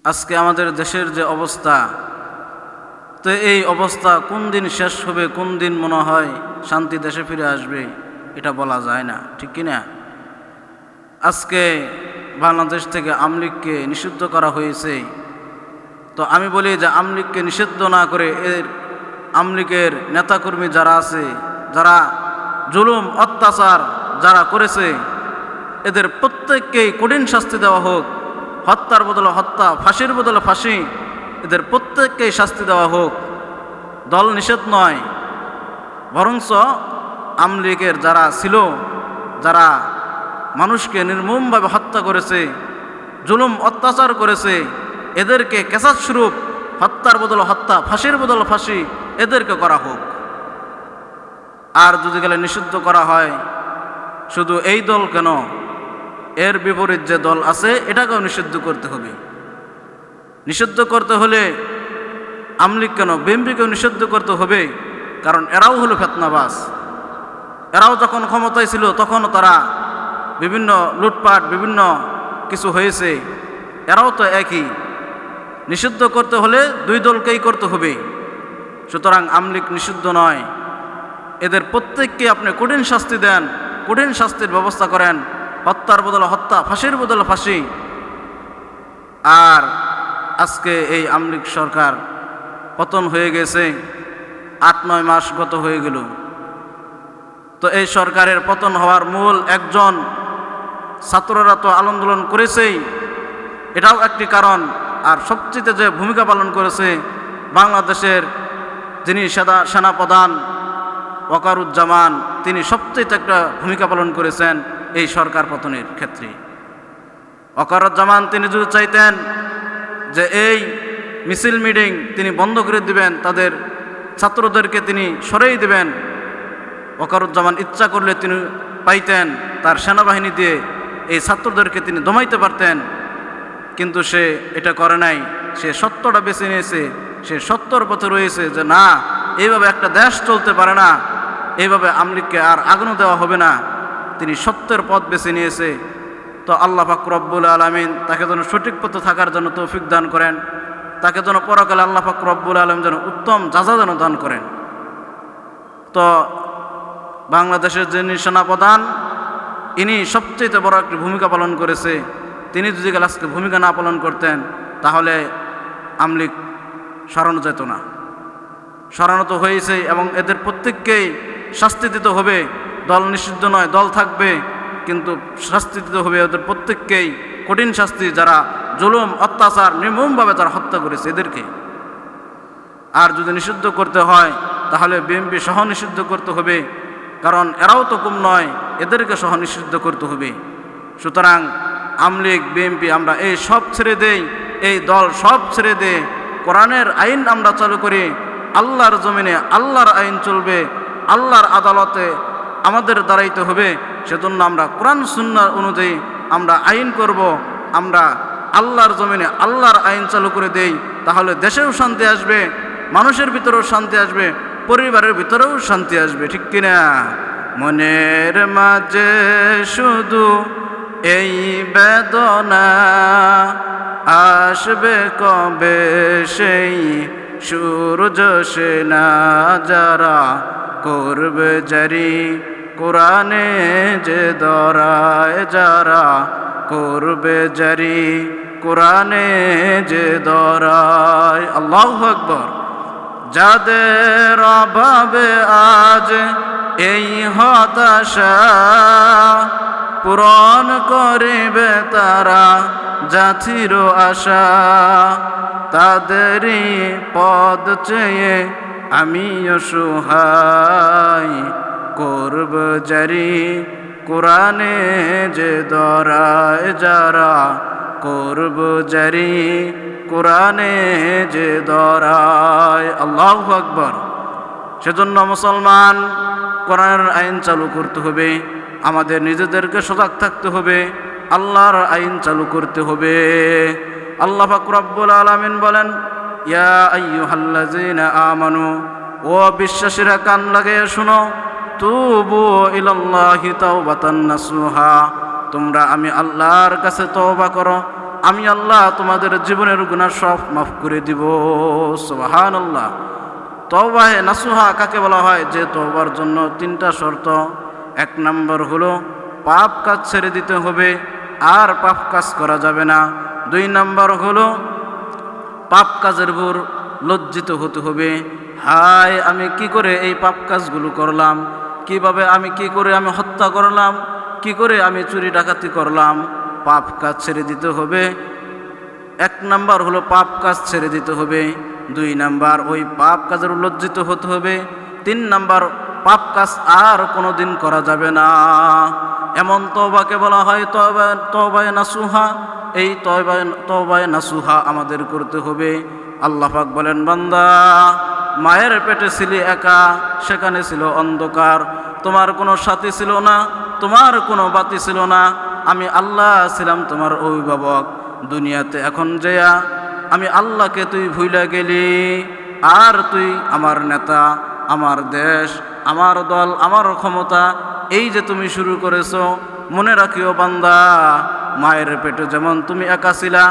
আজকে আমাদের দেশের যে অবস্থা, তো এই অবস্থা কোন দিন শেষ হবে, কোন দিন মনে হয় শান্তি দেশে ফিরে আসবে, এটা বলা যায় না, ঠিক কিনা? আজকে বাংলাদেশ থেকে আওয়ামী লীগকে নিষিদ্ধ করা হয়েছে। তো আমি বলি যে আওয়ামী লীগকে নিষিদ্ধ না করে এর আওয়ামী লীগের নেতাকর্মী যারা আছে, যারা জুলুম অত্যাচার যারা করেছে, এদের প্রত্যেককেই কঠিন শাস্তি দেওয়া হোক। হত্যার বদলে হত্যা, ফাঁসির বদলে ফাঁসি, এদের প্রত্যেককেই শাস্তি দেওয়া হোক। দল নিষেধ নয়, বরঞ্চ আওয়ামী লীগের যারা ছিল, যারা মানুষকে নির্মমভাবে হত্যা করেছে, জুলুম অত্যাচার করেছে, এদেরকে কেসাস স্বরূপ হত্যার বদলে হত্যা, ফাঁসির বদলে ফাঁসি এদেরকে করা হোক। আর যদি গেলে নিষিদ্ধ করা হয় শুধু এই দল কেন, এর বিপরীত যে দল আছে এটাকেও নিষিদ্ধ করতে হবে। নিষিদ্ধ করতে হলে আওয়ামী লীগ কেন, বিএনপিকেও নিষিদ্ধ করতে হবে, কারণ এরাও হলো ফেতনাবাজ। এরাও যখন ক্ষমতায় ছিল তখনও তারা বিভিন্ন লুটপাট, বিভিন্ন কিছু হয়েছে, এরাও তো একই। নিষিদ্ধ করতে হলে দুই দলকেই করতে হবে। সুতরাং আওয়ামী লীগ নিষিদ্ধ নয়, এদের প্রত্যেককে আপনি কঠিন শাস্তি দেন, কঠিন শাস্তির ব্যবস্থা করেন। হত্যার বদলে হত্যা, ফাঁসির বদলে ফাঁসি। আর আজকে এই আওয়ামী লীগ সরকার পতন হয়ে গেছে, 8-9 মাস গত হয়ে গেল। তো এই সরকারের পতন হওয়ার মূল একজন, ছাত্ররা তো আন্দোলন করেছেই, এটাও একটি কারণ। আর সবচেয়ে যে ভূমিকা পালন করেছে বাংলাদেশের যিনি সেনাপ্রধান ওয়াকারুজ্জামান, তিনি সবচেয়ে একটা ভূমিকা পালন করেছেন এই সরকার পতনের ক্ষেত্রে। ওয়াকারুজ্জামান তিনি যদি চাইতেন যে এই মিছিল মিটিং তিনি বন্ধ করে দিবেন, তাদের ছাত্রদেরকে তিনি সরিয়ে দিবেন, ওয়াকারুজ্জামান ইচ্ছা করলে তিনি পাইতেন তার সেনাবাহিনী দিয়ে এই ছাত্রদেরকে তিনি দমাইতে পারতেন। কিন্তু সে এটা করে নাই, সে সত্যটা বেছে নিয়েছে, সে সত্যর পথে রয়েছে যে না, এইভাবে একটা দেশ চলতে পারে না, এইভাবে আওয়ামী লীগকে আর আগুনও দেওয়া হবে না। তিনি সত্যের পথ বেছে নিয়েছে। তো আল্লাহ পাক রব্বুল আলামিন তাকে যেন সঠিক পথে থাকার জন্য তৌফিক দান করেন, তাকে যেন পরকালে আল্লাহ পাক রব্বুল আলামিন যেন উত্তম যাজা যেন দান করেন। তো বাংলাদেশের যিনি সেনাপ্রধান, ইনি সবচেয়ে বড় একটি ভূমিকা পালন করেছে। তিনি যদি আজকে ভূমিকা না পালন করতেন তাহলে আওয়ামী লীগ সরানো যেত না। সরানো তো হয়েছে, এবং এদের প্রত্যেককেই শাস্তি দিতে হবে। দল নিষিদ্ধ নয়, দল থাকবে, কিন্তু শাস্তি দিতে হবে এদের প্রত্যেককেই, কঠিন শাস্তি, যারা জুলুম অত্যাচার নির্মমভাবে যারা হত্যা করেছে এদেরকে। আর যদি নিষিদ্ধ করতে হয় তাহলে বিএনপি সহ নিষিদ্ধ করতে হবে, কারণ এরাও তো কম নয়, এদেরকে সহ নিষিদ্ধ করতে হবে। সুতরাং আওয়ামী লীগ, বিএনপি আমরা এই সব ছেড়ে দেই, এই দল সব ছেড়ে দে, কোরআনের আইন আমরা চালু করি। আল্লাহর জমিনে আল্লাহর আইন চলবে, আল্লাহর আদালতে আমাদের দাঁড়াইতে হবে। সেজন্য আমরা কোরআন সুন্নাহ অনুযায়ী আমরা আইন করব। আমরা আল্লাহর জমিনে আল্লাহর আইন চালু করে দেই, তাহলে দেশেও শান্তি আসবে, মানুষের ভিতরেও শান্তি আসবে, পরিবারের ভিতরেও শান্তি আসবে, ঠিক কিনা? মনের মাঝে শুধু এই বেদনা, আসবে কবে সেই সূরজ সেনা, যারা করবে জারি কোরআনে যে দরায়, যারা করবে জারি কোরআনে যে দরায়। আল্লাহু আকবার। যাদের অভাবে আজ এই হতাশা, পূরণ করিবে তারা জাতির আশা, তাদেরই পদ চেয়ে আমি অসহায়, করব জারি কোরআনে যে দরায়, যারা করব জারি কোরআনে যে দরায়। আল্লাহু আকবার। সেজন্য মুসলমান, কোরআনের আইন চালু করতে হবে, আমাদের নিজেদেরকে সজাগ থাকতে হবে, আল্লাহর আইন চালু করতে হবে। আল্লাহ পাক রব্বুল আলামিন বলেন, ইয়া আইয়ুহাল্লাযীনা আমানু, ও বিশ্বাসীরা কান লাগিয়ে শুনো, তুবু ইলাল্লাহি তাওবাতান নাসুহা, তোমরা আমি আল্লাহর কাছে তওবা করো, আমি আল্লাহ তোমাদের জীবনের গুনাহ সব মাফ করে দিব। সুবহানাল্লাহ। তওবায়ে নাসুহা কাকে বলা হয়? যে তওবার জন্য 3টা শর্ত। 1 নম্বর হলো পাপ কাজ ছেড়ে দিতে হবে, আর পাপ কাজ করা যাবে না। 2 নম্বর হলো পাপ কাজের উপর লজ্জিত হতে হবে। হায়, আমি কি করে এই পাপ কাজগুলো করলাম, কিভাবে আমি কি করে আমি হত্যা করলাম, কি করে আমি চুরি ডাকাতি করলাম। পাপ কাজ ছেড়ে দিতে হবে। 1 নাম্বার হলো পাপ কাজ ছেড়ে দিতে হবে। 2 নাম্বার ওই পাপ কাজের লজ্জিত হতে হবে। 3 নাম্বার পাপ কাজ আর কোনোদিন করা যাবে না। এমন তওবাকে বলা হয় তওবায়ে নাসুহা। এই তওবায়ে নাসুহা আমাদের করতে হবে। আল্লাহ পাক বলেন, বান্দা, মায়ের পেটে ছিলি একা, সেখানে ছিল অন্ধকার, তোমার কোনো সাথী ছিল না, তোমার কোনো বাতি ছিল না, আমি আল্লাহ ছিলাম তোমার অভিভাবক। দুনিয়াতে এখন যেয়া আমি আল্লাহকে তুই ভুইলা গেলি, আর তুই আমার নেতা, আমার দেশ, আমার দল, আমার ক্ষমতা, এই যে তুমি শুরু করেছো। মনে রাখিও বান্দা, মায়ের পেটে যেমন তুমি একা ছিলা,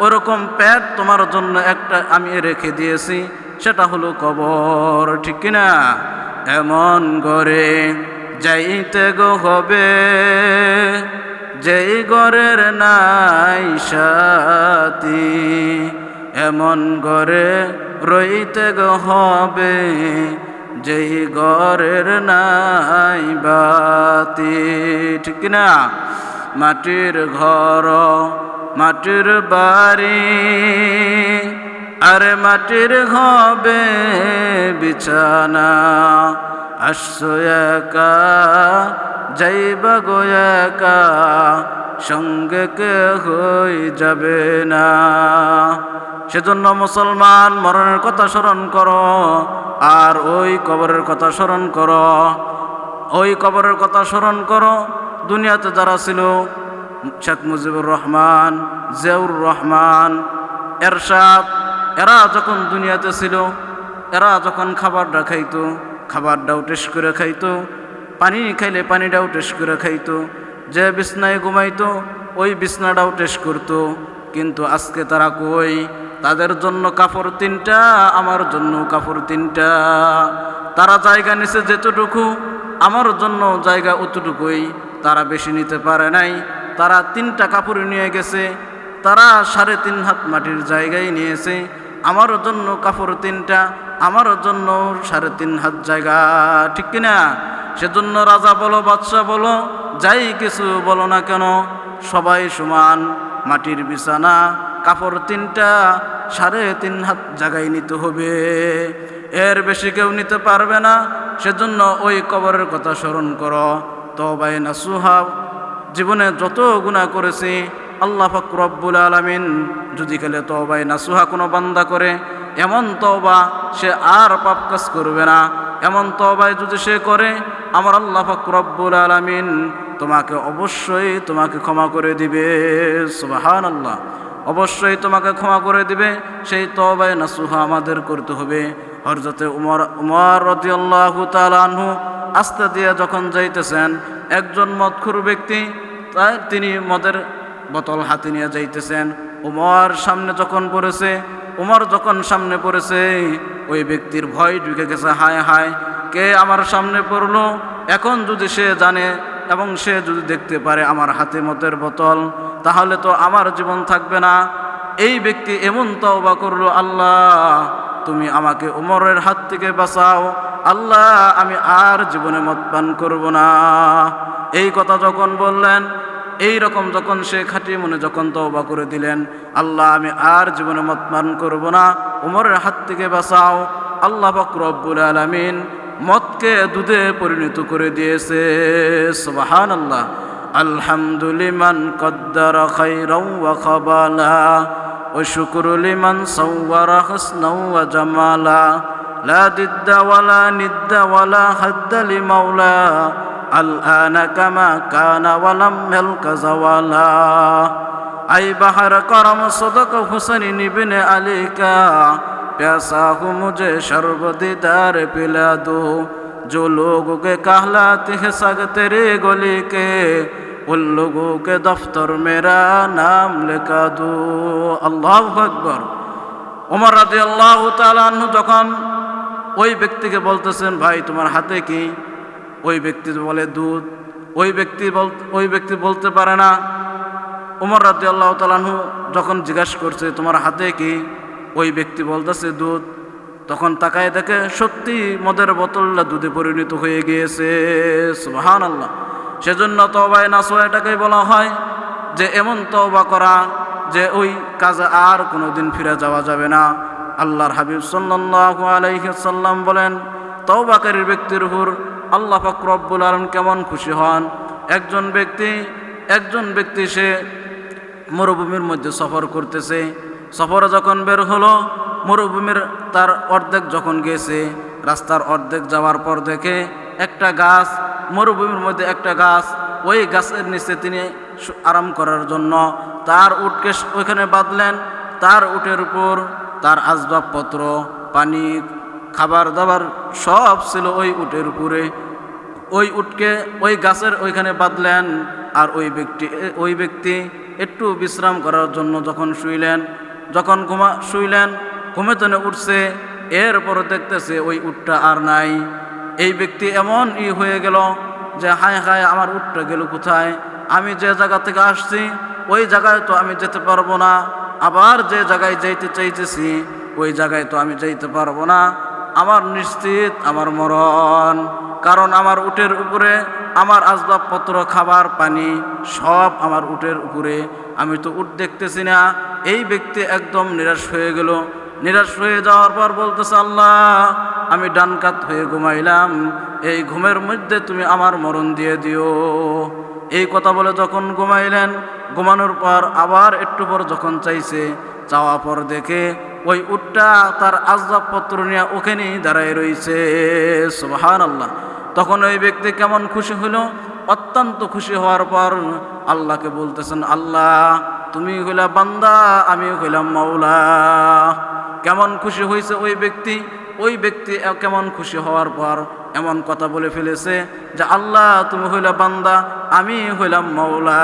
ওরকম পেট তোমার জন্য একটা আমি রেখে দিয়েছি, সেটা হলো কবর। ঠিক কিনা? এমন ঘরে যাইতে গো হবে, যেই ঘরের নাই সাথী, এমন ঘরে রইতে গো হবে, যেই ঘরের নাই বাতি। ঠিক কিনা? মাটির ঘর, মাটির বাড়ি, আরে মাটির হবে বিছানা, আসছো একা যাইবা গো একা, সঙ্গে কে হই যাবে না। সেজন্য মুসলমান, মরণের কথা স্মরণ করো, আর ওই কবরের কথা স্মরণ করো। ওই কবরের কথা স্মরণ করো। দুনিয়াতে যারা ছিল, শেখ মুজিবুর রহমান, জিয়াউর রহমান, এরশাদ, এরা যখন দুনিয়াতে ছিল, এরা যখন খাবারটা খাইতো, খাবারটাও টেস্ট করে খাইতো, পানি খাইলে পানিটাও টেস্ট করে খাইতো, যে বিছনায় ঘুমাইতো ওই বিছনাটাও টেস্ট করতো। কিন্তু আজকে তারা কই? তাদের জন্য কাপড় 3টা, আমার জন্য কাপড় 3টা। তারা জায়গা নিছে যেতটুকু, আমার জন্য জায়গা অতটুকুই, তারা বেশি নিতে পারে নাই। তারা 3টা কাপড় নিয়ে গেছে, তারা 3.5 হাত মাটির জায়গায় নিয়েছে। আমার জন্য কাপড় 3টা, আমার জন্য 3.5 হাত জায়গা। ঠিক কিনা? সেজন্য রাজা বলো, বাদশা বলো, যাই কিছু বলো না কেন, সবাই সমান। মাটির বিছানা, কাপড় 3টা, 3.5 হাত জায়গায় নিতে হবে, এর বেশি কেউ নিতে পারবে না। সেজন্য ওই কবরের কথা স্মরণ করো। তওবায়ে নাসুহা। জীবনে যত গুনাহ করেছি, আল্লাহ পাক রব্বুল আলামিন যদি খেলে তওবায়ে নাসুহা কোনো বান্দা করে, এমন তওবা সে আর পাপ কাজ করবে না। এমন তওবায় যদি সে করে, আমার আল্লাহ পাক রব্বুল আলামিন তোমাকে অবশ্যই তোমাকে ক্ষমা করে দিবে। সুবহানাল্লাহ। অবশ্যই তোমাকে ক্ষমা করে দিবে। সেই তওবায়ে নাসুহা আমাদের করতে হবে। হযরতে উমর রাদিয়াল্লাহু তাআলা আনহু আস্তে দিয়ে যখন যাইতেছেন, একজন মদখোর ব্যক্তি, তিনি মদের বোতল হাতে নিয়ে যাইতেছেন। উমর সামনে যখন পড়েছে, উমর যখন সামনে পড়েছে, ওই ব্যক্তির ভয় ঢুকে গেছে। হায় হায়, কে আমার সামনে পড়লো? এখন যদি সে জানে এবং সে যদি দেখতে পারে আমার হাতে মদের বোতল, তাহলে তো আমার জীবন থাকবে না। এই ব্যক্তি এমন তওবা করলো, আল্লাহ তুমি আমাকে উমরের হাত থেকে বাঁচাও, আল্লাহ আমি আর জীবনে মদ পান করব না। এই কথা যখন বললেন, এই রকম যখন সে খাঁটি মনে যখন তওবা করে দিলেন, আল্লাহ আমি আর জীবনে মদ পান করব না, উমরের হাত থেকে বাঁচাও, আল্লাহ পাক রব্বুল আলামিন মদকে দুধে পরিণত করে দিয়েছে। সুবহানাল্লাহ। আলহামদুলিমান কদ্দারা খাইরাও ওয়া খাবালা, ওয়া শুকরু লিমান সাওয়ারা হুসনাও ওয়া জামালা, লা দিদ্দা ওয়ালা নিদ্দা ওয়ালা হাদ্দা লিমাওলা, আল-আনা কামা কানা ওয়ালাম ইয়ালকা যাওয়ালা। আই বাহার করম সদক হুসैन ইবনে আলী কা, प्यासा हूँ मुझे शर्ब दीदार पिला दो, जो लोग के कहलाते हैं सग तेरे गली के, उन लोगों के दफ्तर मेरा नाम लिखा दो। আল্লাহু আকবার। ওমর রাদিয়াল্লাহু তাআলা আনহু যখন ওই ব্যক্তিকে বলতেছেন, ভাই তোমার হাতে কি? ওই ব্যক্তি বলে দুধ। ওই ব্যক্তি বলতে পারে না। ওমর রাদিয়াল্লাহু তাআলা আনহু যখন জিজ্ঞাসা করছে তোমার হাতে কি, ওই ব্যক্তি বলতেছে দুধ। তখন তাকায় দেখে সত্যি মদের বোতলটা দুধে পরিণত হয়ে গিয়েছে। সুবহানাল্লাহ। সেজন্য তওবায়ে নাসুহা এটাকেই বলা হয় যে এমন তওবা করা যে ওই কাজে আর কোনোদিন ফিরে যাওয়া যাবে না। আল্লাহর হাবিব সাল্লাল্লাহু আলাইহি ওয়াসাল্লাম বলেন, তওবাকারী ব্যক্তির উপর আল্লাহ পাক রব্বুল আলামিন কেমন খুশি হন। একজন ব্যক্তি সে মরুভূমির মধ্যে সফর করতেছে। সফরে যখন বের হলো, মরুভূমির তার অর্ধেক যখন গেছে, রাস্তার অর্ধেক যাওয়ার পর দেখে একটা গাছ, মরুভূমির মধ্যে একটা গাছ, ওই গাছের নিচে তিনি আরাম করার জন্য তার উটকে ওইখানে বাঁধলেন। তার উটের উপর তার আসবাবপত্র, পানি, খাবার দাবার সব ছিল ওই উটের উপরে। ওই উটকে ওই গাছের ওইখানে বাঁধলেন। আর ওই ব্যক্তি একটু বিশ্রাম করার জন্য যখন শুইলেন, ঘুমে তনে উঠছে, এরপরে দেখতেছে ওই উটটা আর নাই। এই ব্যক্তি এমন হয়ে গেল যে হায় হায় আমার উটটা গেল কোথায়? আমি যে জায়গা থেকে আসছি ওই জায়গায় তো আমি যেতে পারবো না, আবার যে জায়গায় যাইতে চাইতেছি ওই জায়গায় তো আমি যাইতে পারবো না। আমার নিশ্চিত আমার মরণ, কারণ আমার উটের উপরে আমার আসবাবপত্র, খাবার, পানি সব আমার উটের উপরে, আমি তো উট দেখতেছি না। এই ব্যক্তি একদম নিরাশ হয়ে গেল। নিরাশ হয়ে যাওয়ার পর বলতেছে, আল্লাহ আমি ডান কাত হয়ে ঘুমাইলাম, এই ঘুমের মধ্যে তুমি আমার মরণ দিয়ে দিও। এই কথা বলে যখন ঘুমাইলেন, ঘুমানোর পর আবার একটু পর যখন চাওয়া পর দেখে ওই উটটা তার আসবাবপত্র নিয়ে ওখানেই দাঁড়ায় রয়েছে। সুবহানাল্লাহ। তখন ওই ব্যক্তি কেমন খুশি হলো। অত্যন্ত খুশি হওয়ার পর আল্লাহকে বলতেছেন, আল্লাহ তুমি হইলা বান্দা, আমি হইলাম মাওলা। কেমন খুশি হয়েছে ওই ব্যক্তি কেমন খুশি হওয়ার পর এমন কথা বলে ফেলেছে যে আল্লাহ তুমি হইলা বান্দা, আমি হইলাম মাওলা।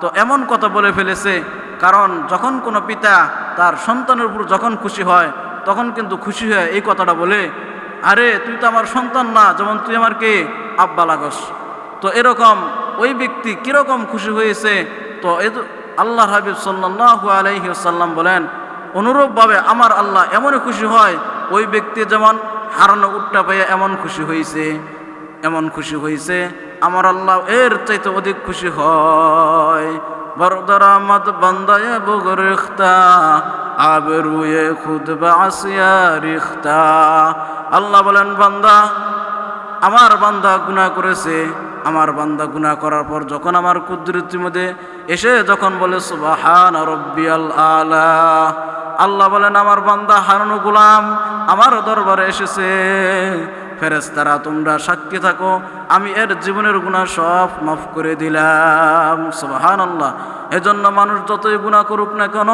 তো এমন কথা বলে ফেলেছে, কারণ যখন কোনো পিতা তার সন্তানের উপর যখন খুশি হয় তখন কিন্তু খুশি হয়ে এই কথাটা বলে, আরে তুই তো আমার সন্তান না, যেমন তুই আমার কে আব্বা লাগস। তো এরকম ওই ব্যক্তি কিরকম খুশি হয়েছে। তো আল্লাহর হাবিব সাল্লাল্লাহু আলাইহি ওয়াসাল্লাম বলেন, অনুরূপভাবে আমার আল্লাহ এমনই খুশি হয় ওই ব্যক্তি যেমন হারানো উটটা পেয়ে এমন খুশি হয়েছে, আমার আল্লাহ এর চাইতে অধিক খুশি হয়। বরদরামত বান্দায়ে বুগরিখতা আবরুয়ে খুদ বাসিয়া রিখতা। আল্লাহ বলেন, আমার বান্দা গুনাহ করেছে। আমার বান্দা গুনাহ করার পর যখন আমার কুদরতির মধ্যে এসে যখন বলে সুবহান রাব্বিয়াল আলা, আল্লাহ বলেন আমার বান্দা হারানো গোলাম আমার দরবারে এসেছে, ফেরেশতারা তোমরা সাক্ষী থাকো, আমি এর জীবনের গুনাহ সব মাফ করে দিলাম। সুবহানাল্লাহ। এজন্য মানুষ যতই গুনাহ করুক না কেন,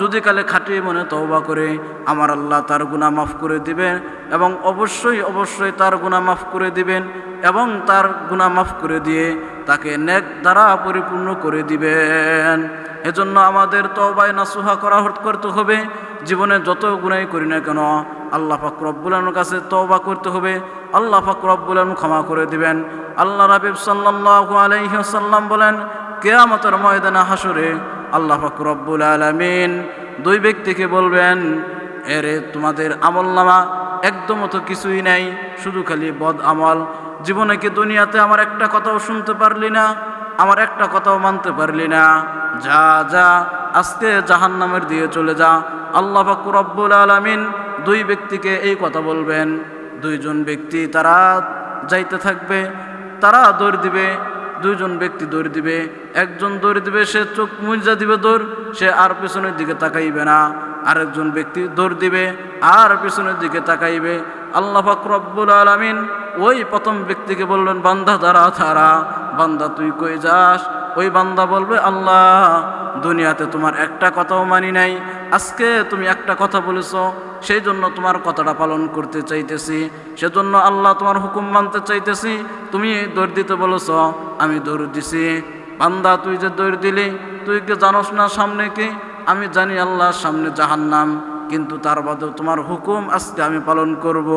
যদি কালে খাঁটি মনে তওবা করে, আমার আল্লাহ তার গুনাহ মাফ করে দিবেন এবং অবশ্যই তার গুনাহ মাফ করে দিবেন এবং তার গুনাহ মাফ করে দিয়ে তাকে নেক দ্বারা পরিপূর্ণ করে দিবেন। এজন্য আমাদের তওবায়ে নাসুহা করতে হবে। জীবনে যত গুনাহই করি না কেন আল্লাহ পাক রব্বুল আলামিনের কাছে তওবা করতে হবে। আল্লাহ পাক রব্বুল আলামিন ক্ষমা করে দিবেন। আল্লাহ হাবিব সাল্লাল্লাহু আলাইহি ওয়াসাল্লাম বলেন, কিয়ামতের ময়দানে হাসরে আল্লাহ পাক রব্বুল আলামিন দুই ব্যক্তিকে বলবেন, এরে তোমাদের আমলনামা একদম তো কিছুই নাই, শুধু খালি বদ আমল। জীবনে কি দুনিয়াতে আমার একটা কথাও শুনতে পারলি না, আমার একটা কথাও মানতে পারলি না, যা আজকে জাহান্নামের দিয়ে চলে যা। আল্লাহ পাক রব্বুল আলামিন দুই ব্যক্তিকে এই কথা বলবেন। দুইজন ব্যক্তি তারা যাইতে থাকবে, তারা দৌড় দিবে। দুইজন ব্যক্তি দৌড় দিবে, একজন দৌড় দিবে, সে চোখ মুজা দিবে দৌড়, সে আর পেছনের দিকে তাকাইবে না। আরেকজন ব্যক্তি দৌড় দিবে আর পেছনের দিকে তাকাইবে। আল্লাহ পাক রব্বুল আলামিন ওই প্রথম ব্যক্তিকে বলবেন, বান্দা দাঁড়া, বান্দা তুই কই যাস? ওই বান্দা বলবে, আল্লাহ দুনিয়াতে তোমার একটা কথাও মানি নাই, আজকে তুমি একটা কথা বলেছো, সেই জন্য তোমার কথাটা পালন করতে চাইতেছি, সেজন্য আল্লাহ তোমার হুকুম মানতে চাইতেছি। তুমি দৌড় দিতে বলেছ, আমি দৌড় দিছি। বান্দা তুই যে দৌড় দিলি, তুই কি জানোস না সামনে কি? আমি জানি আল্লাহ সামনে জাহান্নাম, কিন্তু তার বাদেও তোমার হুকুম আজকে আমি পালন করব।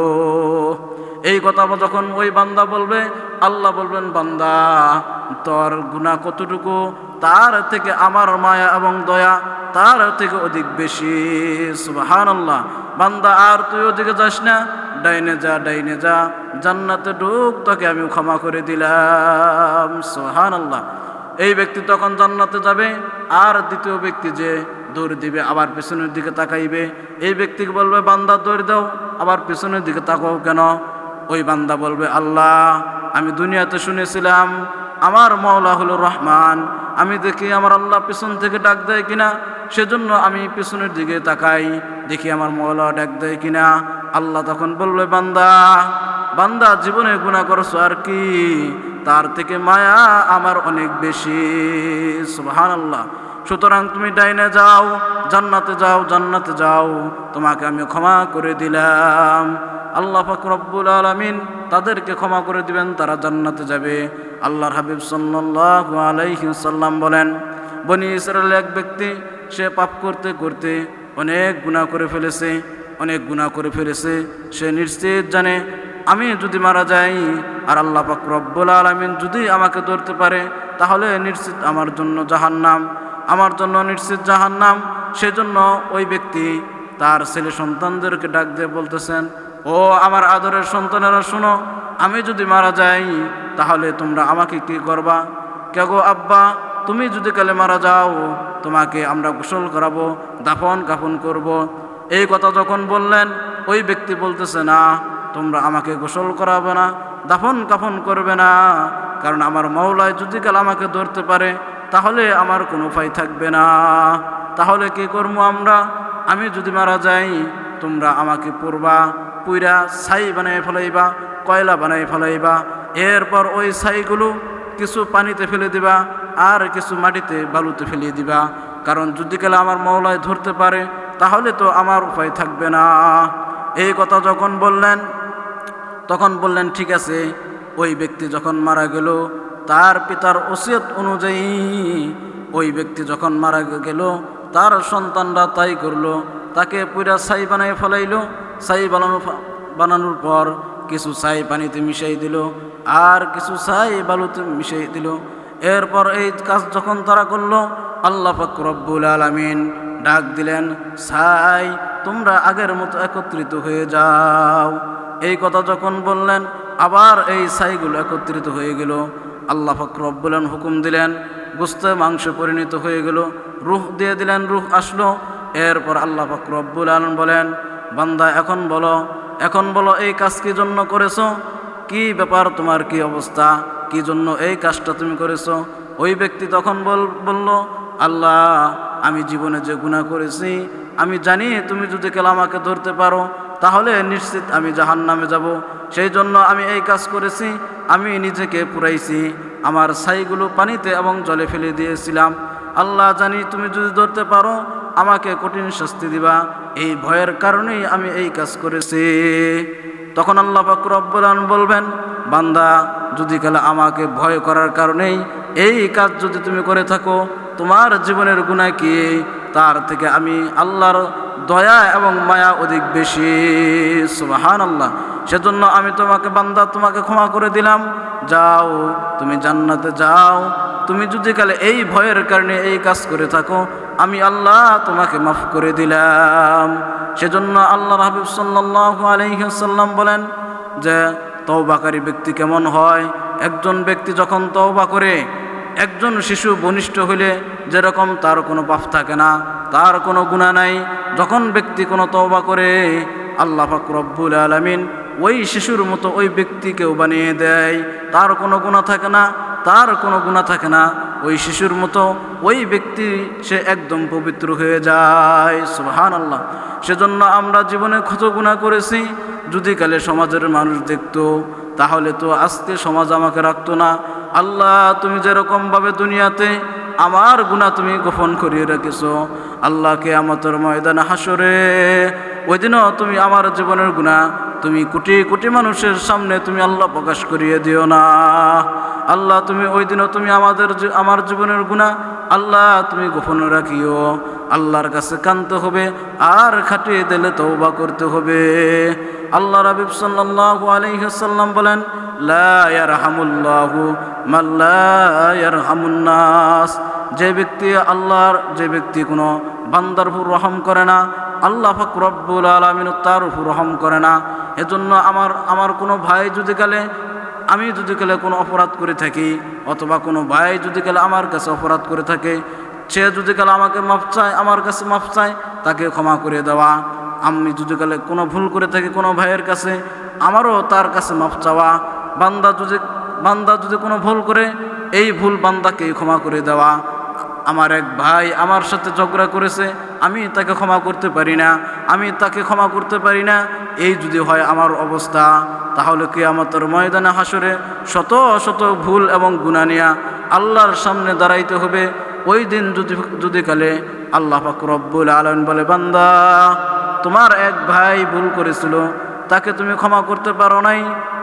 এই কথা যখন ওই বান্দা বলবে, আল্লাহ বলবেন, বান্দা তোর গুনাহ কতটুকু, তার থেকে আমার মায়া এবং দয়া তার থেকে অধিক বেশি। সুবহানাল্লাহ। বান্দা আর তুই ওদিকে যাস না, ডাইনে যা, ডাইনে যা, জান্নাতে ঢুক, তোকে আমি ক্ষমা করে দিলাম। সুবহানাল্লাহ। এই ব্যক্তি তখন জান্নাতে যাবে, আর দ্বিতীয় ব্যক্তি যে দৌড় দিবে আবার পেছনের দিকে তাকাইবে। এই ব্যক্তিকে বলবে, বান্দা দৌড় দাও, আবার পেছনের দিকে তাকাও কেন? ওই বান্দা বলবে, আল্লাহ আমি দুনিয়াতে শুনেছিলাম আমার মওলা হলো রহমান, আমি দেখি আমার আল্লাহ পিছন থেকে ডাক দেয় কিনা, সেজন্য আমি পিছনের দিকে তাকাই, দেখি আমার মওলা ডাক দেয় কিনা। আল্লাহ তখন বলবে, বান্দা বান্দা জীবনে গুনাহ করছো আর কি, তার থেকে মায়া আমার অনেক বেশি। সুবহানাল্লাহ। সুতরাং তুমি ডাইনে যাও, জান্নাতে যাও, জান্নাতে যাও, তোমাকে আমি ক্ষমা করে দিলাম। আল্লাহ পাক রব্বুল আলামিন তাদেরকে ক্ষমা করে দিবেন, তারা জান্নাতে যাবে। আল্লাহর হাবিব সাল্লাল্লাহু আলাইহি ওয়াসাল্লাম বলেন, বনি ইসরায়েলের এক ব্যক্তি, সে পাপ করতে করতে অনেক গুনাহ করে ফেলেছে, অনেক গুনাহ করে ফেলেছে। সে নিশ্চিত জানে, আমি যদি মারা যাই আর আল্লাহ পাক রব্বুল আলামিন যদি আমাকে ধরতে পারে, তাহলে নিশ্চিত আমার জন্য জাহান্নাম, আমার জন্য নিশ্চিত জাহান্নাম। সেজন্য ওই ব্যক্তি তার ছেলে সন্তানদেরকে ডাক দিয়ে বলতেছেন, ও আমার আদরের সন্তানেরা শোনো, আমি যদি মারা যাই তাহলে তোমরা আমাকে কি করবা? কে গো আব্বা, তুমি যদি কালে মারা যাও তোমাকে আমরা গোসল করাবো, দাফন কাফন করব। এই কথা যখন বললেন, ওই ব্যক্তি বলতেছে, না তোমরা আমাকে গোসল করাবে না, দাফন কাফন করবে না, কারণ আমার মওলায় যদি কাল আমাকে ধরতে পারে তাহলে আমার কোনো উপায় থাকবে না। তাহলে কি করবো আমরা? আমি যদি মারা যাই তোমরা আমাকে পুরবা, পুইরা ছাই বানাই ফেলাইবা, কয়লা বানাই ফেলাইবা। এরপর ওই ছাইগুলো কিছু পানিতে ফেলে দিবা, আর কিছু মাটিতে বালুতে ফেলিয়ে দিবা, কারণ যদি কালে আমার মওলায় ধরতে পারে তাহলে তো আমার উপায় থাকবে না। এই কথা যখন বললেন, তখন বললেন, ঠিক আছে। ওই ব্যক্তি যখন মারা গেল, তার পিতার ওসিয়ত অনুযায়ী ওই ব্যক্তি যখন মারা গেল, তার সন্তানরা তাই করলো, তাকে পুরা ছাই বানাই ফেলাইলো। ছাই বানানোর পর কিছু ছাই পানিতে মিশাই দিল, আর কিছু ছাই বালুতে মিশাই দিল। এরপর এই কাজ যখন তারা করলো, আল্লাহ পাক রব্বুল আলামিন ডাক দিলেন, ছাই তোমরা আগের মতো একত্রিত হয়ে যাও। এই কথা যখন বললেন, আবার এই ছাইগুলো একত্রিত হয়ে গেল। আল্লাহ পাক রব্বুল আলামিন হুকুম দিলেন, গোশতে মাংসে পরিণত হয়ে গেল। রূহ দিয়ে দিলেন, রূহ আসলো। এরপর আল্লাহ পাক রব্বুল আলামিন বলেন, বান্দা এখন বলো এই কাজ কি জন্য করেছো? কি ব্যাপার, তোমার কি অবস্থা, কি জন্য এই কাজটা তুমি করেছো? ওই ব্যক্তি তখন বলল, আল্লাহ আমি জীবনে যে গুনাহ করেছি, আমি জানি তুমি যদি কাল আমাকে ধরতে পারো তাহলে নিশ্চিত আমি জাহান্নামে যাব, সেই জন্য আমি এই কাজ করেছি। আমি নিজেকে পুরাইছি, আমার ছাইগুলো পানিতে এবং জলে ফেলে দিয়েছিলাম। আল্লাহ জানি তুমি যদি ধরতে পারো আমাকে কঠিন শাস্তি দিবা, এই ভয়ের কারণেই আমি এই কাজ করেছি। তখন আল্লাহ পাক রব্বুল আলামিন বলবেন, বান্দা যদি কালে আমাকে ভয় করার কারণেই এই কাজ যদি তুমি করে থাকো, তোমার জীবনের গুনাহ কি, তার থেকে আমি আল্লাহর দয়া এবং মায়া অধিক বেশি। সুবহানাল্লাহ। সেজন্য আমি তোমাকে বান্দা তোমাকে ক্ষমা করে দিলাম, যাও তুমি জান্নাতে যাও। তুমি যদি কালে এই ভয়ের কারণে এই কাজ করে থাকো, আমি আল্লাহ তোমাকে মাফ করে দিলাম। সেজন্য আল্লাহর হাবিব সাল্লাল্লাহু আলাইহি ওয়াসাল্লাম বলেন যে তওবাকারী ব্যক্তি কেমন হয়? একজন ব্যক্তি যখন তওবা করে, একজন শিশু বনিষ্ঠ হইলে যেরকম তার কোনো পাপ থাকে না, তার কোনো গুনাহ নাই, যখন ব্যক্তি কোনো তওবা করে আল্লাহ পাক রব্বুল আলামিন ওই শিশুর মতো ওই ব্যক্তিকেও বানিয়ে দেয়। তার কোনো গুনাহ থাকে না, তার কোনো গুনাহ থাকে না, ওই শিশুর মতো ওই ব্যক্তি সে একদম পবিত্র হয়ে যায়। সুবহানাল্লাহ। সেজন্য আমরা জীবনে কত গুনাহ করেছি, যদি কালে সমাজের মানুষ দেখতো তাহলে তো আজকে সমাজ আমাকে রাখতো না। আল্লাহ তুমি যেরকমভাবে দুনিয়াতে আমার গুনাহ তুমি গোপন করিয়ে রেখেছো, আল্লাহ কিয়ামতের ময়দানে হাসরে ওই দিনও তুমি আমার জীবনের গুনাহ তুমি কোটি কোটি মানুষের সামনে তুমি আল্লাহ প্রকাশ করিয়ে দিও না। আল্লাহ তুমি ওই দিনও তুমি আমার জীবনের গুনাহ আল্লাহ তুমি গোপন রাখিও। আল্লাহর কাছে কাঁদতে হবে আর খাটিয়ে দিলে তওবা করতে হবে। আল্লাহ রাবিব সাল্লাল্লাহু আলাইহি ওয়াসাল্লাম বলেন, লা ইয়ারহামুল্লাহু মান লা ইয়ারহামুন নাস। যে ব্যক্তি কোনো বান্দার উপর রহম করে না, আল্লাহ পাক রব্বুল আলামিন তার উপর রহম করে না। এজন্য আমার কোনো ভাই যদি গেলে আমি যদি কালে কোনো অপরাধ করে থাকি, অথবা কোনো ভাই যদি কালে আমার কাছে অপরাধ করে থাকে, সে যদি কালে আমাকে মাফ চায়, আমার কাছে মাফ চায়, তাকে ক্ষমা করে দেওয়া। আমি যদি কালে কোনো ভুল করে থাকি কোনো ভাইয়ের কাছে, আমারও তার কাছে মাফ চাওয়া। বান্দা যদি কোনো ভুল করে, এই ভুল বান্দাকে ক্ষমা করে দেওয়া। আমার এক ভাই আমার সাথে ঝগড়া করেছে, আমি তাকে ক্ষমা করতে পারি না, এই যদি হয় আমার অবস্থা, তাহলে কিয়ামতের ময়দানে হাসরে শত শত ভুল এবং গুনাহ নিয়া আল্লাহর সামনে দাঁড়াইতে হবে। ওই দিন যদি কালে আল্লাহ পাক রব্বুল আলামিন বলে, বান্দা তোমার এক ভাই ভুল করেছিল, তাকে তুমি ক্ষমা করতে পারো নাই,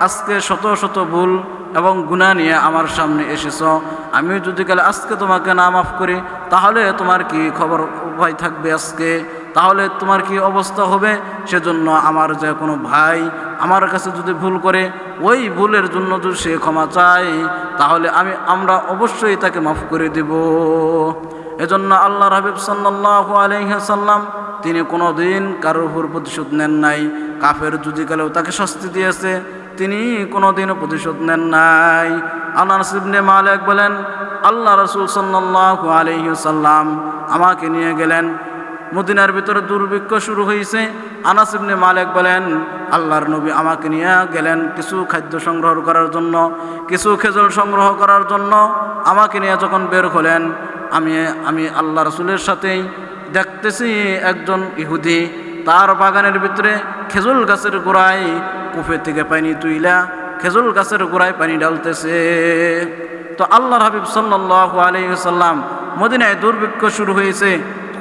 আজকে শত শত ভুল এবং গুনাহ নিয়ে আমার সামনে এসেছো, আমি যদি কালে আজকে তোমাকে না মাফ করি, তাহলে তোমার কি খবর উপায় থাকবে আজকে, তাহলে তোমার কি অবস্থা হবে? সেজন্য আমার যে কোনো ভাই আমার কাছে যদি ভুল করে, ওই ভুলের জন্য যদি সে ক্ষমা চায়, তাহলে আমরা অবশ্যই তাকে মাফ করে দেব। এজন্য আল্লাহর হাবিব সাল্লাল্লাহু আলাইহি ওয়াসাল্লাম তিনি কোনো দিন কারোর উপর প্রতিশোধ নেন নাই। কাফের যদি কালেও তাকে শাস্তি দিয়েছে, তিনি কোনো দিনও প্রতিশোধ নেন নাই। আনাস ইবনে মালিক বলেন, আল্লাহ রাসূল সাল্লাল্লাহু আলাইহি ওয়াসাল্লাম আমাকে নিয়ে গেলেন, মদিনার ভিতরে দুর্ভিক্ষ শুরু হয়েছে। আনাস ইবনে মালিক বলেন, আল্লাহর নবী আমাকে নিয়ে গেলেন কিছু খাদ্য সংগ্রহ করার জন্য, কিছু খেজুর সংগ্রহ করার জন্য। আমাকে নিয়ে যখন বের হলেন, আমি আল্লাহ রাসূলের সাথেই দেখতেছি একজন ইহুদি তার বাগানের ভিতরে খেজুর গাছের গোড়ায় কূপে থেকে পানি তুইলা খেজুর গাছের গোড়ায় পানি ঢালতেছে। তো আল্লাহর হাবিব সাল্লাল্লাহু আলাইহি ওয়াসাল্লাম, মদিনায় দুর্ভিক্ষ শুরু হয়েছে,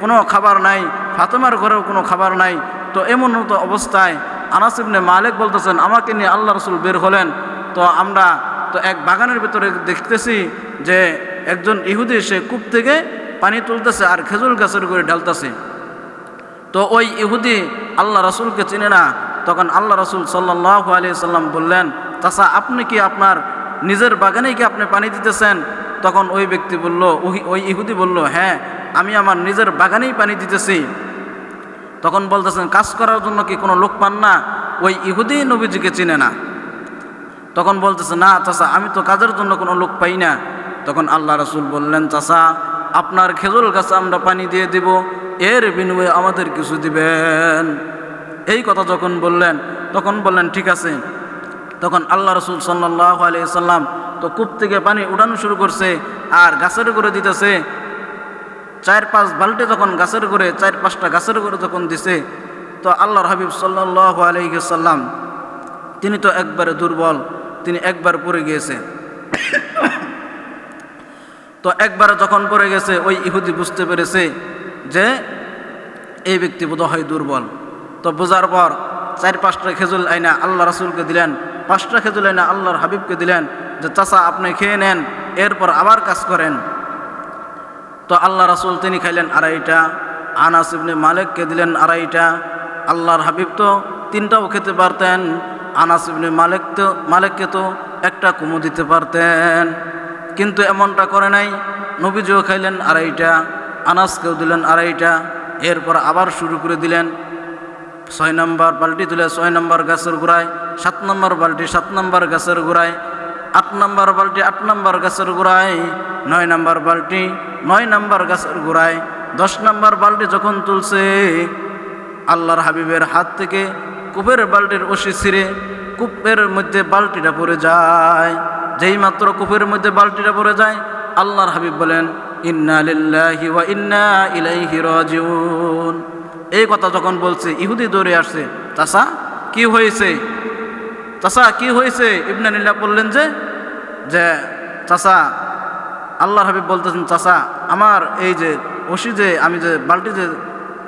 কোনো খাবার নাই, ফাতেমার ঘরেও কোনো খাবার নাই। তো এমন মতো অবস্থায় আনাস ইবনে মালিক বলতেছেন, আমাকে নিয়ে আল্লাহ রাসূল বের হলেন। তো আমরা তো এক বাগানের ভিতরে দেখতেছি যে একজন ইহুদি সে কূপ থেকে পানি তুলতেছে আর খেজুর গাছের গোড়ায় ঢালতেছে। তো ওই ইহুদি আল্লাহ রাসূলকে চিনে না। তখন আল্লাহ রাসূল সাল্লাল্লাহু আলাইহি সাল্লাম বললেন, চাচা আপনি কি আপনার নিজের বাগানেই কি আপনি পানি দিতেছেন? তখন ওই ব্যক্তি বলল, ওই ইহুদি বলল, হ্যাঁ আমি আমার নিজের বাগানেই পানি দিতেছি। তখন বলতেছেন, কাজ করার জন্য কি কোনো লোক পান না? ওই ইহুদি নবীজিকে চিনে না। তখন বলতেছে, না চাচা আমি তো কাজের জন্য কোনো লোক পাই না। তখন আল্লাহ রাসূল বললেন, চাচা আপনার খেজুর গাছে আমরা পানি দিয়ে দিব, এর বিনিময়ে আমাদের কিছু দিবেন। এই কথা যখন বললেন, তখন বললেন ঠিক আছে। তখন আল্লাহ রাসূল সাল্লাল্লাহু আলাইহি সাল্লাম তো কূপ থেকে পানি উঠানো শুরু করছে আর গাছের গোড়ে দিতেছে। 4-5 বালতি যখন গাছের গোড়ে 4-5টা গাছের গোড়ে যখন দিছে, তো আল্লাহর হাবিব সাল্লাল্লাহু আলাইহি সাল্লাম তিনি তো একবারে দুর্বল, তিনি একবার পড়ে গিয়েছে। তো একবার যখন পড়ে গেছে, ওই ইহুদি বুঝতে পেরেছে যে এই ব্যক্তি বোধ হয় দুর্বল। তো বোঝার পর 4-5টা খেজুর আইনা আল্লাহ রাসূলকে দিলেন, 5টা খেজুর আইনা আল্লাহর হাবিবকে দিলেন যে চাচা আপনি খেয়ে নেন, এরপর আবার কাজ করেন। তো আল্লাহ রাসূল তিনি খাইলেন 2.5টা, আনাস ইবনে মালিককে দিলেন 2.5টা। আল্লাহর হাবিব তো 3টাও খেতে পারতেন, আনাস ইবনে মালিককে তো একটা কুমু দিতে পারতেন, কিন্তু এমনটা করে নাই। নবীজিও খাইলেন 2.5টা, আনাসকেও দিলেন 2.5টা। এরপর আবার শুরু করে দিলেন। 6 নম্বর বালতি তুলে 6 নম্বর গাছের গোড়ায়, 7 নম্বর বালতি 7 নম্বর গাছের গোড়ায়, 8 নম্বর বালতি 8 নম্বর গাছের গোড়ায়, 9 নম্বর বালতি 9 নম্বর গাছের গোড়ায়। 10 নম্বর বালতি যখন তুলছে, আল্লাহর হাবিবের হাত থেকে কূপের বালতির রশি ছিঁড়ে কূপের মধ্যে বালতিটা পড়ে যায়। যেই মাত্র কূপের মধ্যে বালতিটা পড়ে যায়, আল্লাহর হাবিব বলেন, ইন্না লিল্লাহি ওয়া ইন্না ইলাইহি রাজিউন। এই কথা যখন বলছে, ইহুদি দৌড়ে আসছে, চাচা কি হয়েছে? চাচা কি হয়েছে? ইবনে নীলা বললেন যে চাচা, আল্লাহর হাবিব বলতেছেন, চাচা আমার এই যে ওসি যে আমি যে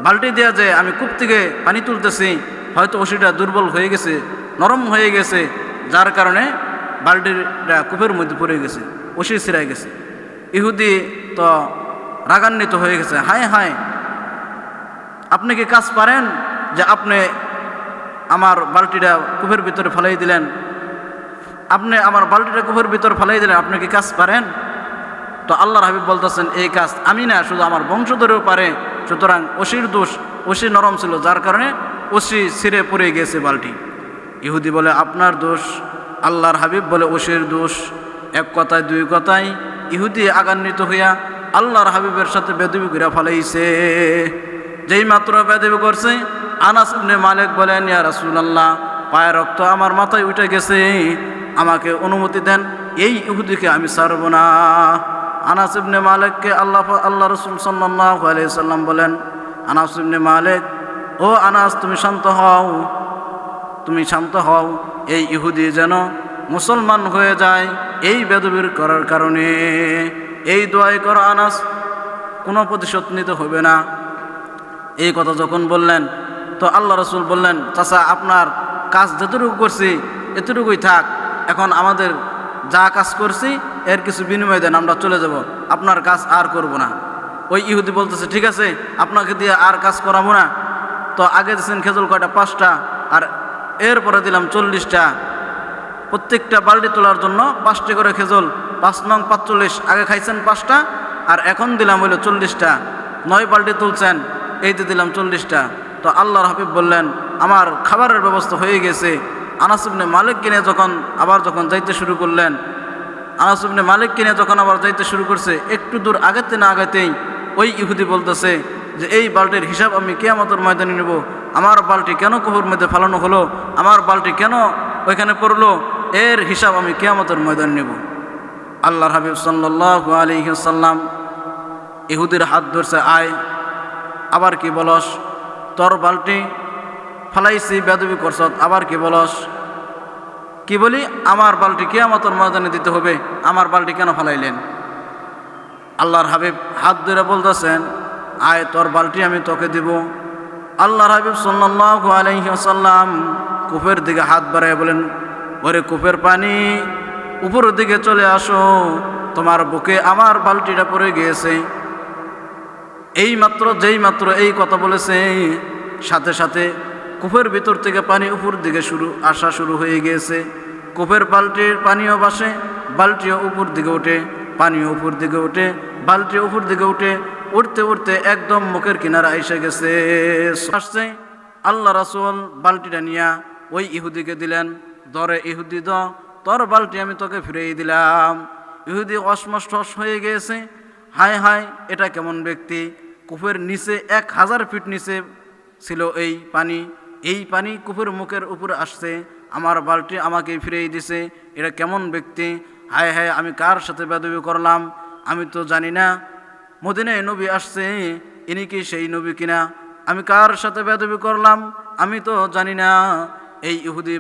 বালতি দেওয়া যে আমি কূপ থেকে পানি তুলতেছি, হয়তো ওসিটা দুর্বল হয়ে গেছে, নরম হয়ে গেছে, যার কারণে বালতিটা কূপের মধ্যে পড়ে গেছে, ওসি ছিঁড়াই গেছে। ইহুদি তো রাগান্বিত হয়ে গেছে, হায় হায়, আপনি কি কাজ পারেন যে আপনি আমার বালতিটা কূপের ভিতরে ফেলাই দিলেন? আপনি আমার বালতিটা কূপের ভিতরে ফেলাই দিলেন, আপনি কি কাজ পারেন? তো আল্লাহর হাবিব বলতেছেন, এই কাজ আমি না, শুধু আমার বংশধরেও পারে। সুতরাং ওসির দোষ, ওসি নরম ছিল, যার কারণে ওসি ছিঁড়ে পড়ে গেছে বালতি। ইহুদি বলে আপনার দোষ, আল্লাহর হাবিব বলে ওসির দোষ। এক কথায় দুই কথায় ইহুদি আগান্বিত হইয়া আল্লাহর হাবিবের সাথে বেদবি করে ফেলাইছে। যেই মাত্র বেদবি করছে, আনাস ইবনে মালিক বলেন, ইয়া রাসূলুল্লাহ, পায়ের রক্ত আমার মাথায় উঠে গেছে, আমাকে অনুমতি দেন, এই ইহুদিকে আমি ছাড়ব না। আনাস ইবনে মালিককে আল্লাহ রাসূল সাল্লাল্লাহু আলাইহি সাল্লাম বলেন, আনাস ইবনে মালিক, ও আনাস, তুমি শান্ত হও, তুমি শান্ত হও, এই ইহুদি যেন মুসলমান হয়ে যায় এই বেদবির করার কারণে। এই দোয়াই করো আনাস, কোনো প্রতিশোধ নিতে হবে না। এই কথা যখন বললেন, তো আল্লাহ রাসূল বললেন, চাচা, আপনার কাজ যতটুকু করছি এতটুকুই থাক, এখন আমাদের যা কাজ করছি এর কিছু বিনিময় দেন, আমরা চলে যাব, আপনার কাজ আর করব না। ওই ইহুদি বলতেছে, ঠিক আছে, আপনাকে দিয়ে আর কাজ করাবো না। তো আগে দিয়েছেন খেজুর কয়টা? 5টা, আর এরপরে দিলাম 40টা। প্রত্যেকটা বালতি তোলার জন্য 5টি করে খেজুর, 5 নং 45। আগে খাইছেন 5টা, আর এখন দিলাম হইল 40টা। 9 বালতি তুলছেন, এইতে দিলাম 40টা। তো আল্লাহর হাবিব বললেন, আমার খাবারের ব্যবস্থা হয়ে গেছে। আনাস ইবনে মালিক কিনে যখন যাইতে শুরু করলেন, আনাস ইবনে মালিক কিনে যখন আবার যাইতে শুরু করছে, একটু দূর আগাতে না আগাতেই ওই ইহুদি বলতেছে যে এই বালতির হিসাব আমি কিয়ামতের ময়দানে নেব। আমার বালতি কেন কূপের মধ্যে ফেলানো হলো, আমার বালতি কেন ওইখানে পড়লো, এর হিসাব আমি কিয়ামতের ময়দানে নেব। আল্লাহর হাবিব সাল্লাল্লাহু আলাইহি ওয়াসাল্লাম ইহুদির হাত ধরছে, আয়, আবার কি বলস? তোর বালতি ফালাইছি, বেদবি করছ, আবার কি বলস? কি বলি? আমার বালতি কিয়ামতের ময়দানে দিতে হবে, আমার বালতি কেন ফালাইলেন? আল্লাহর হাবিব হাত ধরে বলতেছেন, আয়, তোর বালতি আমি তোকে দিব। আল্লাহর হাবিব সাল্লাল্লাহু আলাইহি ওয়াসাল্লাম কূপের দিকে হাত বাড়ায় বলেন, ওরে কূপের পানি, উপরের দিকে চলে আসো, তোমার বুকে আমার বালতিটা পড়ে গিয়েছে। যেই মাত্র এই কথা বলেছে, সাথে সাথে কূপের ভিতর থেকে পানি উপর দিকে আসা শুরু হয়ে গিয়েছে। কূপের বালতির পানিও বাসে, বালতিও উপর দিকে ওঠে, পানিও উপর দিকে ওঠে, বালতিও উপর দিকে ওঠে, উঠতে উঠতে একদম মুখের কিনারা এসে গেছে। আসছে আল্লাহ রাসূল বালতিটা নিয়া ওই ইহুদিকে দিলেন, ধরে ইহুদি, তোর বালতি আমি তোকে ফিরিয়ে দিলাম। ইহুদি অসমষ্টস হয়ে গিয়েছে, হায় হায়, এটা কেমন ব্যক্তি? কূপের নিচে 1000 ফিট নিচে ছিল এই পানি কূপের মুখের উপরে আসছে, আমার বালতি আমাকে ফিরিয়ে দিছে, এটা কেমন ব্যক্তি? হায় হায়, আমি কার সাথে বেদবি করলাম? আমি তো জানি না মদিনায় নবী আসছে, ইনি কি সেই নবী কিনা? আমি কার সাথে বেদবি করলাম? আমি তো জানি না। এই ইহুদি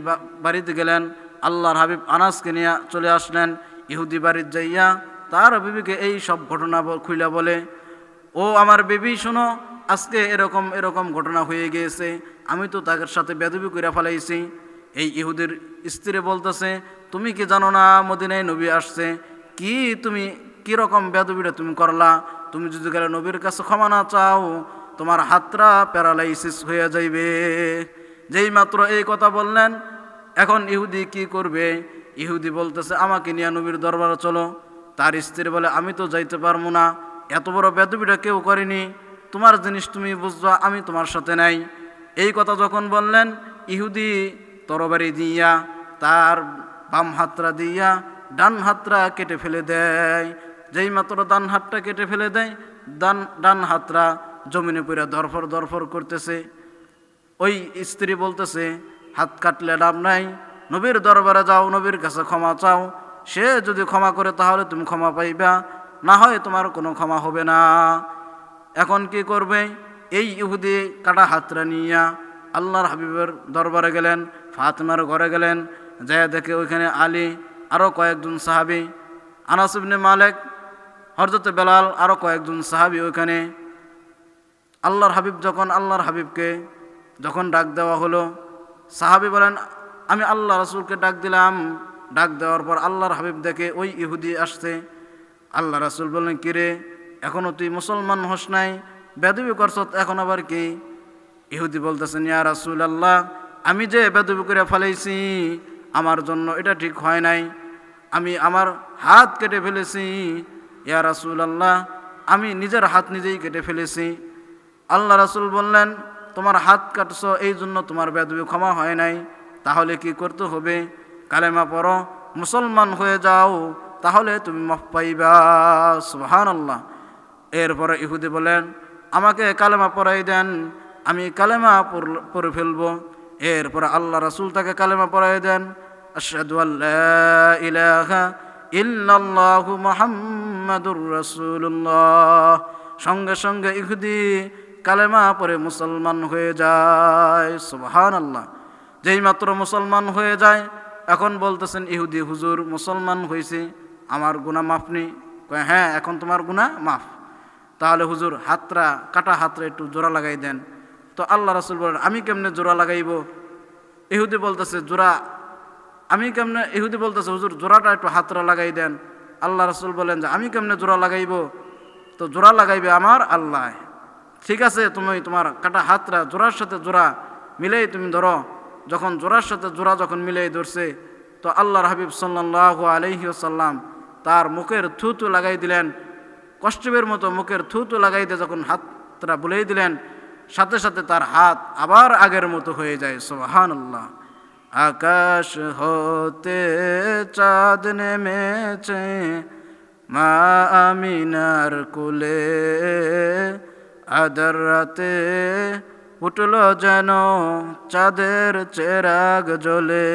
বাড়িতে গেলেন, আল্লাহর হাবিব আনাসকে নিয়ে চলে আসলেন। ইহুদি বাড়িতে যাইয়া তার বিবিকে এই সব ঘটনা খুইলা বলে, ও আমার বিবি, শোনো, আজকে এরকম এরকম ঘটনা হয়ে গিয়েছে, আমি তো তাদের সাথে বেদবি করে ফেলাইছি। এই ইহুদির স্ত্রী বলতেছে, তুমি কি জানো না মদিনায় নবী আসছে? তুমি কীরকম বেদবিটা তুমি করলা? তুমি যদি গেলে নবীর কাছে ক্ষমা না চাও, তোমার হাতটা প্যারালাইসিস হয়ে যাইবে। যেই মাত্র এই কথা বললেন, এখন ইহুদি কি করবে? ইহুদি বলতেছে, আমাকে নিয়ে নবীর দরবারে চলো। তার স্ত্রী বলে, আমি তো যাইতে পারবো না, এত বড় বেদবিটা কেউ করেনি, তোমার জিনিস তুমি বুঝবা, আমি তোমার সাথে নাই। এই কথা যখন বললেন, ইহুদি তরবারি দিয়া তার বাম হাতটা দিয়া ডান হাতটা কেটে ফেলে দেয়। যেই মাত্র ডান হাতটা কেটে ফেলে দেয়, ডান হাতটা জমিনে পড়ে দরফর দরফর করতেছে। ওই স্ত্রী বলতেছে, হাত কাটলে লাভ নাই, নবীর দরবারে যাও, নবীর কাছে ক্ষমা চাও, সে যদি ক্ষমা করে তাহলে তুমি ক্ষমা পাইবা, না হয় তোমার কোনো ক্ষমা হবে না। এখন কি করবে? এই ইহুদি কাটা হাতটা নিয়া আল্লাহর হাবিবের দরবারে গেলেন, ফাতেমার ঘরে গেলেন, যায় দেখে ওইখানে আলী, আরও কয়েকজন সাহাবী, আনাস ইবনে মালিক, হযরত বেলাল, আরও কয়েকজন সাহাবী ওইখানে। আল্লাহর হাবিবকে যখন ডাক দেওয়া হলো, সাহাবী বলেন, আমি আল্লাহ রাসূলকে ডাক দিলাম, ডাক দেওয়ার পর আল্লাহর হাবিব দেখে ওই ইহুদি আসছে। আল্লাহ রাসূল বললেন, কিরে, এখনো তুই মুসলমান হস নাই, বেদবি করছ এখন আবার কি? ইহুদি বলতেছেন, ইয়া রাসূলুল্লাহ, আমি যে বেদবি করে ফেলেছি আমার জন্য এটা ঠিক হয় নাই, আমি আমার হাত কেটে ফেলেছি। ইয়া রাসূলুল্লাহ, আমি নিজের হাত নিজেই কেটে ফেলেছি। আল্লাহ রাসূল বললেন, তোমার হাত কাটছো এই জন্য তোমার বেদবি ক্ষমা হয় নাই, তাহলে কি করতে হবে? কালেমা পড়ো, মুসলমান হয়ে যাও, তাহলে তুমি মাফ পাইবা। সুবহানাল্লাহ। এরপরে ইহুদি বলেন, আমাকে কালেমা পড়াই দেন, আমি কালেমা পড়ে ফেলবো। এরপরে আল্লাহ রাসূল তাকে কালেমা পড়াই দেন, আশহাদু আল্লা ইলাহা ইল্লাল্লাহু মুহাম্মাদুর রাসূলুল্লাহ। সঙ্গে সঙ্গে ইহুদি কালেমা পড়ে মুসলমান হয়ে যায়। সুবহানাল্লাহ। যেই মাত্র মুসলমান হয়ে যায়, এখন বলতেছেন ইহুদি, হুজুর মুসলমান হয়েছে, আমার গুনাহ মাফ নেই? কয়, হ্যাঁ, এখন তোমার গুনাহ মাফ। তাহলে হুজুর হাতটা, কাটা হাতটা একটু জোড়া লাগাই দেন। তো আল্লাহ রাসূল বলেন, আমি কেমনে জোড়া লাগাইব? ইহুদি বলতেছে, জোড়া আমি কেমনে? ইহুদি বলতেছে, হুজুর জোড়াটা একটু হাতটা লাগাই দেন। আল্লাহ রাসূল বলেন যে, আমি কেমনে জোড়া লাগাইব? তো জোড়া লাগাইবে আমার আল্লাহ। ঠিক আছে, তুমি তোমার কাটা হাতটা জোড়ার সাথে জোড়া মিলেই তুমি ধরো। যখন জোড়ার সাথে জোড়া যখন মিলেই ধরছে, তো আল্লাহর হাবিব সাল্লাল্লাহু আলাইহি ওয়াসাল্লাম তার মুখের থুতু লাগাই দিলেন। কষ্টবের মতো মুখের থুতু লাগাই দিয়ে যখন হাতটা বুলেই দিলেন, সাথে সাথে তার হাত আবার আগের মতো হয়ে যায়। সুবহানাল্লাহ। আকাশ হতে চাঁদ নেমেছে মা আমিনার কোলে, আদার রাতে উঠল যেন চাঁদের চেরাগ জ্বলে।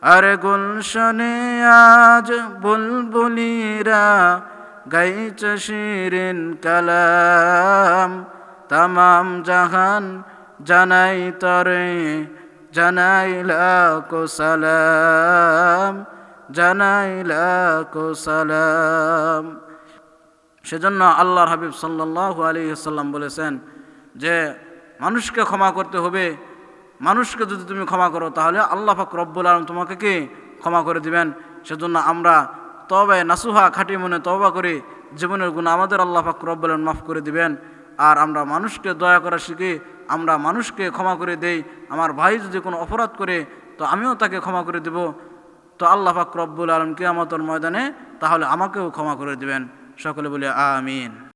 আরে গুলশনে আজ বুলবুলিরা গাইছে শিরিন কালাম, তামাম জাহান জানাই তরে জানাই লাখো সালাম, জানাই লাখো সালাম। সেজন্য আল্লাহর হাবিব সাল্লাল্লাহু আলাইহি ওয়াসাল্লাম বলেছেন যে মানুষকে ক্ষমা করতে হবে। মানুষকে যদি তুমি ক্ষমা করো, তাহলে আল্লাহ পাক রব্বুল আলামিন তোমাকে কি ক্ষমা করে দিবেন। সেজন্য আমরা তওবায়ে নাসুহা, খাঁটি মনে তওবা করি, জীবনের গুনাহ আমাদের আল্লাহ পাক রব্বুল আলামিন মাফ করে দিবেন। আর আমরা মানুষকে দয়া করা শিখি, আমরা মানুষকে ক্ষমা করে দেই। আমার ভাই যদি কোনো অপরাধ করে, তো আমিও তাকে ক্ষমা করে দেব। তো আল্লাহ পাক রব্বুল আলামিন কিয়ামতের ময়দানে তাহলে আমাকেও ক্ষমা করে দিবেন। সকলে বলি আমিন।